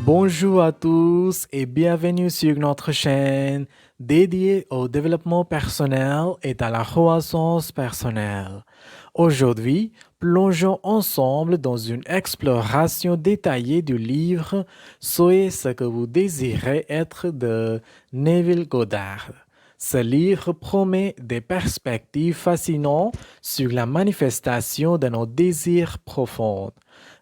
Bonjour à tous et bienvenue sur notre chaîne dédiée au développement personnel et à la croissance personnelle. Aujourd'hui, plongeons ensemble dans une exploration détaillée du livre Soyez ce que vous désirez être de Neville Goddard. Ce livre promet des perspectives fascinantes sur la manifestation de nos désirs profonds.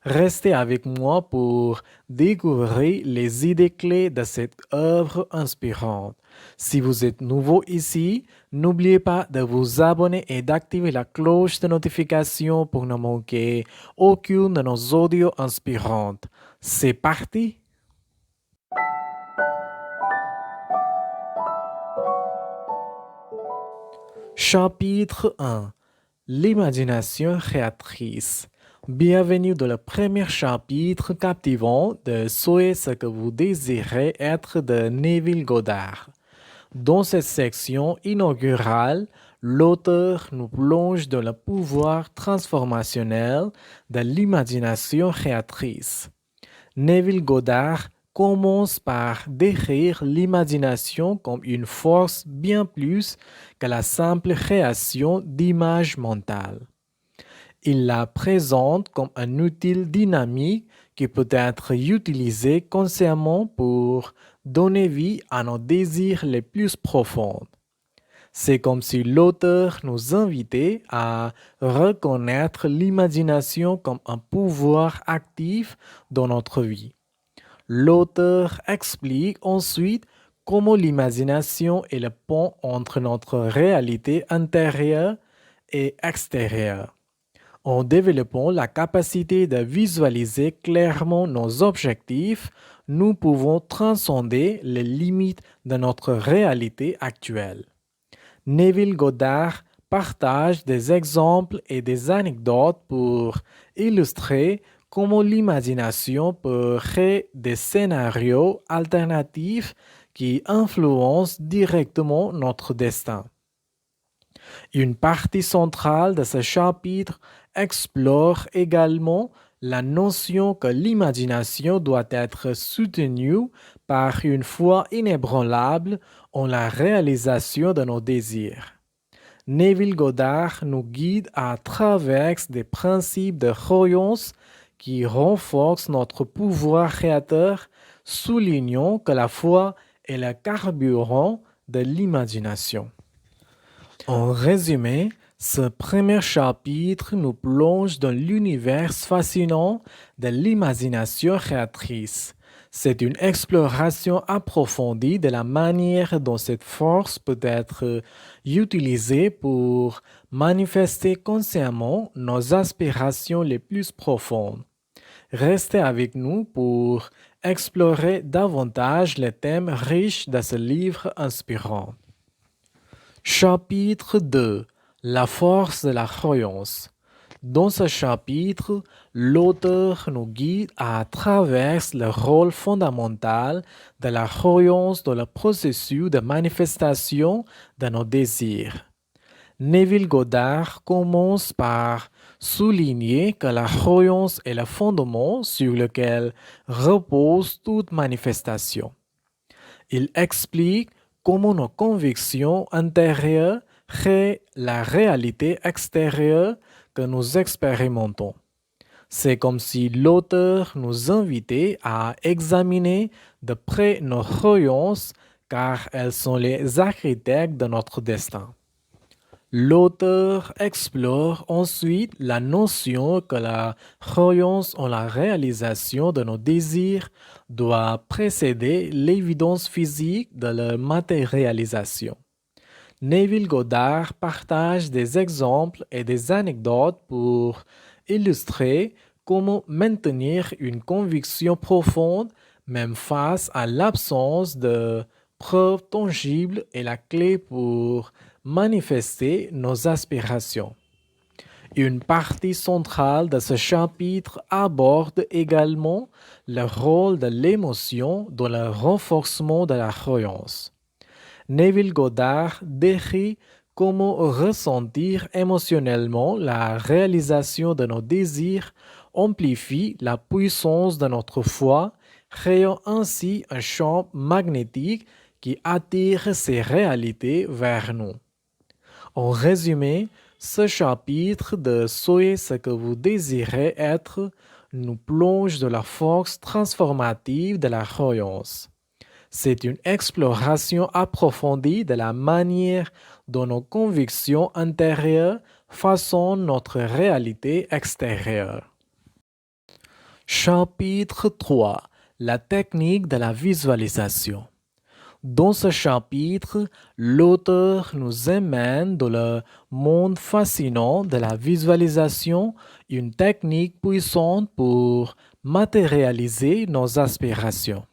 Restez avec moi pour découvrir les idées clés de cette œuvre inspirante. Si vous êtes nouveau ici, n'oubliez pas de vous abonner et d'activer la cloche de notification pour ne manquer aucune de nos audios inspirantes. C'est parti! Chapitre 1. L'imagination créatrice. Bienvenue dans le premier chapitre captivant de Soyez ce que vous désirez être de Neville Goddard. Dans cette section inaugurale, l'auteur nous plonge dans le pouvoir transformationnel de l'imagination créatrice. Neville Goddard commence par décrire l'imagination comme une force bien plus que la simple création d'images mentales. Il la présente comme un outil dynamique qui peut être utilisé consciemment pour donner vie à nos désirs les plus profonds. C'est comme si l'auteur nous invitait à reconnaître l'imagination comme un pouvoir actif dans notre vie. L'auteur explique ensuite comment l'imagination est le pont entre notre réalité intérieure et extérieure. En développant la capacité de visualiser clairement nos objectifs, nous pouvons transcender les limites de notre réalité actuelle. Neville Goddard partage des exemples et des anecdotes pour illustrer comment l'imagination peut créer des scénarios alternatifs qui influencent directement notre destin. Une partie centrale de ce chapitre explore également la notion que l'imagination doit être soutenue par une foi inébranlable en la réalisation de nos désirs. Neville Goddard nous guide à travers des principes de croyance qui renforcent notre pouvoir créateur, soulignant que la foi est le carburant de l'imagination. En résumé, ce premier chapitre nous plonge dans l'univers fascinant de l'imagination créatrice. C'est une exploration approfondie de la manière dont cette force peut être utilisée pour manifester consciemment nos aspirations les plus profondes. Restez avec nous pour explorer davantage les thèmes riches de ce livre inspirant. Chapitre 2. La force de la croyance. Dans ce chapitre, l'auteur nous guide à travers le rôle fondamental de la croyance dans le processus de manifestation de nos désirs. Neville Goddard commence par souligner que la croyance est le fondement sur lequel repose toute manifestation. Il explique comment nos convictions intérieures créent la réalité extérieure que nous expérimentons. C'est comme si l'auteur nous invitait à examiner de près nos croyances car elles sont les architectes de notre destin. L'auteur explore ensuite la notion que la croyance en la réalisation de nos désirs doit précéder l'évidence physique de leur matérialisation. Neville Goddard partage des exemples et des anecdotes pour illustrer comment maintenir une conviction profonde même face à l'absence de preuves tangibles est la clé pour manifester nos aspirations. Une partie centrale de ce chapitre aborde également le rôle de l'émotion dans le renforcement de la croyance. Neville Goddard décrit comment ressentir émotionnellement la réalisation de nos désirs amplifie la puissance de notre foi, créant ainsi un champ magnétique qui attire ces réalités vers nous. En résumé, ce chapitre de Soyez ce que vous désirez être nous plonge dans la force transformative de la croyance. C'est une exploration approfondie de la manière dont nos convictions intérieures façonnent notre réalité extérieure. Chapitre 3. La technique de la visualisation. Dans ce chapitre, l'auteur nous emmène dans le monde fascinant de la visualisation, une technique puissante pour matérialiser nos aspirations.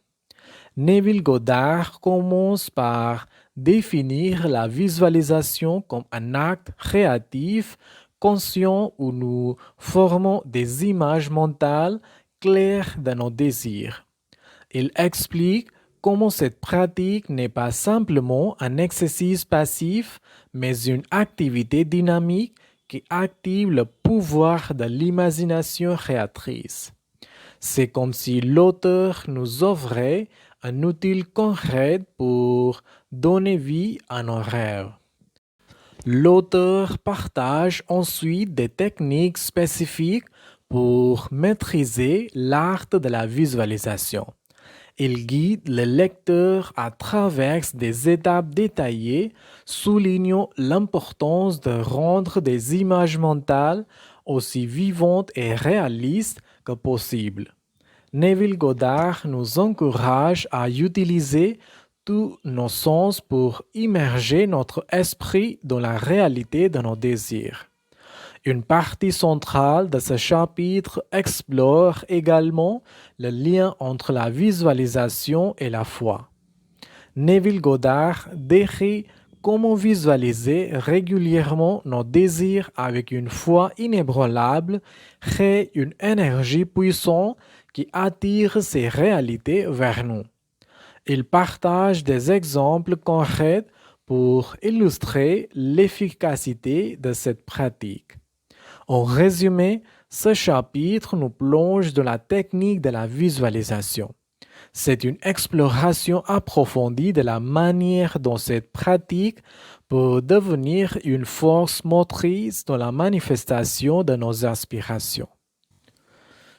Neville Goddard commence par définir la visualisation comme un acte créatif, conscient où nous formons des images mentales claires de nos désirs. Il explique comment cette pratique n'est pas simplement un exercice passif, mais une activité dynamique qui active le pouvoir de l'imagination créatrice. C'est comme si l'auteur nous offrait un outil concret pour donner vie à nos rêves. L'auteur partage ensuite des techniques spécifiques pour maîtriser l'art de la visualisation. Il guide le lecteur à travers des étapes détaillées, soulignant l'importance de rendre des images mentales aussi vivantes et réalistes que possible. Neville Goddard nous encourage à utiliser tous nos sens pour immerger notre esprit dans la réalité de nos désirs. Une partie centrale de ce chapitre explore également le lien entre la visualisation et la foi. Neville Goddard décrit comment visualiser régulièrement nos désirs avec une foi inébranlable crée une énergie puissante qui attire ces réalités vers nous. Il partage des exemples concrets pour illustrer l'efficacité de cette pratique. En résumé, ce chapitre nous plonge dans la technique de la visualisation. C'est une exploration approfondie de la manière dont cette pratique peut devenir une force motrice dans la manifestation de nos aspirations.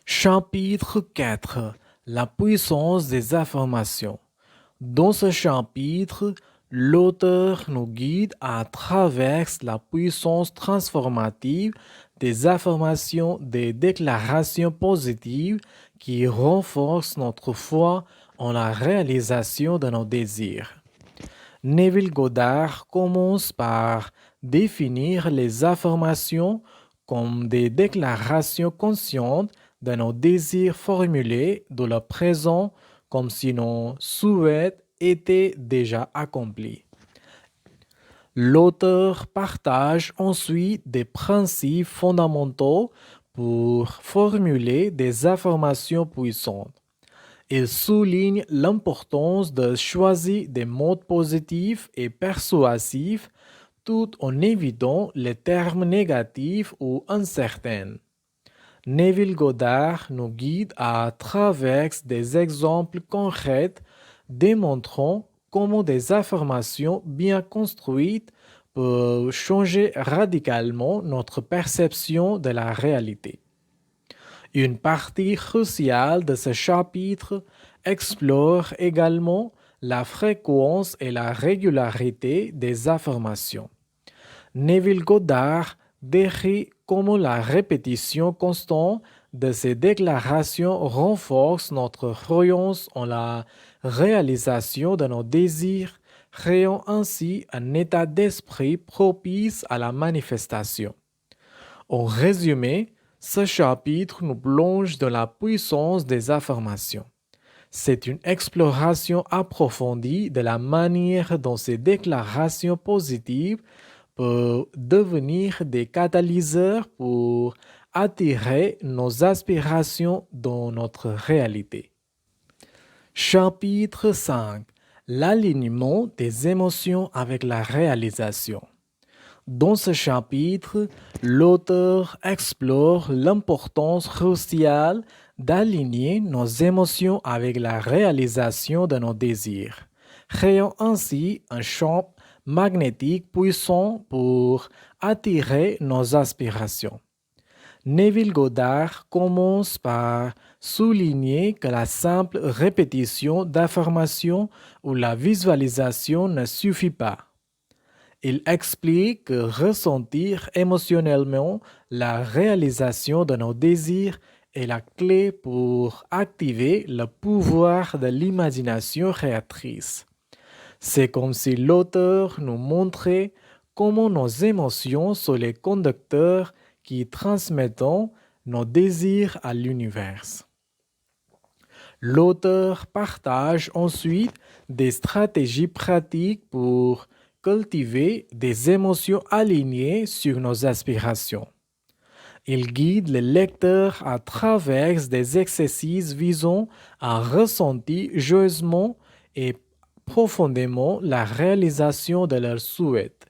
Chapitre 4. La puissance des affirmations. Dans ce chapitre, l'auteur nous guide à travers la puissance transformative des affirmations, des déclarations positives qui renforcent notre foi en la réalisation de nos désirs. Neville Goddard commence par définir les affirmations comme des déclarations conscientes de nos désirs formulés dans le présent comme si nos souhaits étaient déjà accomplis. L'auteur partage ensuite des principes fondamentaux pour formuler des affirmations puissantes. Il souligne l'importance de choisir des mots positifs et persuasifs tout en évitant les termes négatifs ou incertains. Neville Goddard nous guide à travers des exemples concrets démontrant comment des affirmations bien construites peuvent changer radicalement notre perception de la réalité. Une partie cruciale de ce chapitre explore également la fréquence et la régularité des affirmations. Neville Goddard décrit comment la répétition constante de ces déclarations renforce notre croyance en la réalisation de nos désirs, créant ainsi un état d'esprit propice à la manifestation. En résumé, ce chapitre nous plonge dans la puissance des affirmations. C'est une exploration approfondie de la manière dont ces déclarations positives peuvent devenir des catalyseurs pour attirer nos aspirations dans notre réalité. Chapitre 5. L'alignement des émotions avec la réalisation. Dans ce chapitre, l'auteur explore l'importance cruciale d'aligner nos émotions avec la réalisation de nos désirs, créant ainsi un champ magnétique puissant pour attirer nos aspirations. Neville Goddard commence par souligner que la simple répétition d'affirmations ou la visualisation ne suffit pas. Il explique que ressentir émotionnellement la réalisation de nos désirs est la clé pour activer le pouvoir de l'imagination créatrice. C'est comme si l'auteur nous montrait comment nos émotions sont les conducteurs qui transmettent nos désirs à l'univers. L'auteur partage ensuite des stratégies pratiques pour cultiver des émotions alignées sur nos aspirations. Il guide le lecteur à travers des exercices visant à ressentir joyeusement et profondément la réalisation de leurs souhaits.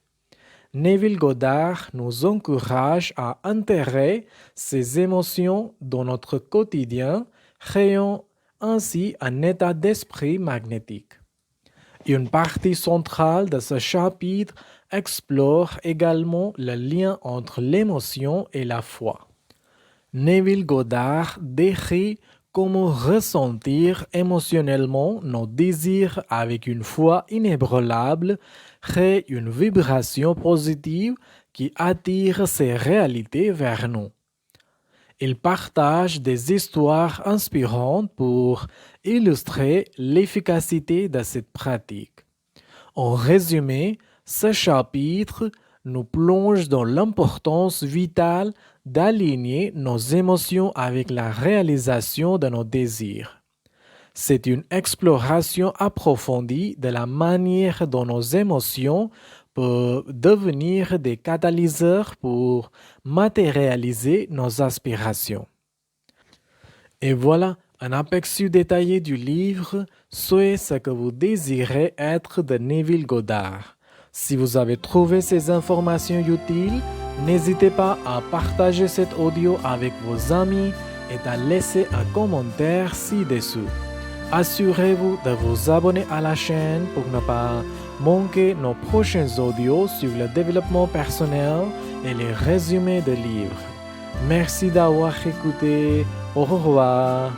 Neville Goddard nous encourage à intégrer ces émotions dans notre quotidien, créant ainsi un état d'esprit magnétique. Une partie centrale de ce chapitre explore également le lien entre l'émotion et la foi. Neville Goddard décrit comment ressentir émotionnellement nos désirs avec une foi inébranlable crée une vibration positive qui attire ces réalités vers nous. Il partage des histoires inspirantes pour illustrer l'efficacité de cette pratique. En résumé, ce chapitre nous plonge dans l'importance vitale d'aligner nos émotions avec la réalisation de nos désirs. C'est une exploration approfondie de la manière dont nos émotions peuvent devenir des catalyseurs pour matérialiser nos aspirations. Et voilà un aperçu détaillé du livre Soyez ce que vous désirez être de Neville Goddard. Si vous avez trouvé ces informations utiles, n'hésitez pas à partager cet audio avec vos amis et à laisser un commentaire ci-dessous. Assurez-vous de vous abonner à la chaîne pour ne pas manquer nos prochains audios sur le développement personnel et les résumés de livres. Merci d'avoir écouté. Au revoir.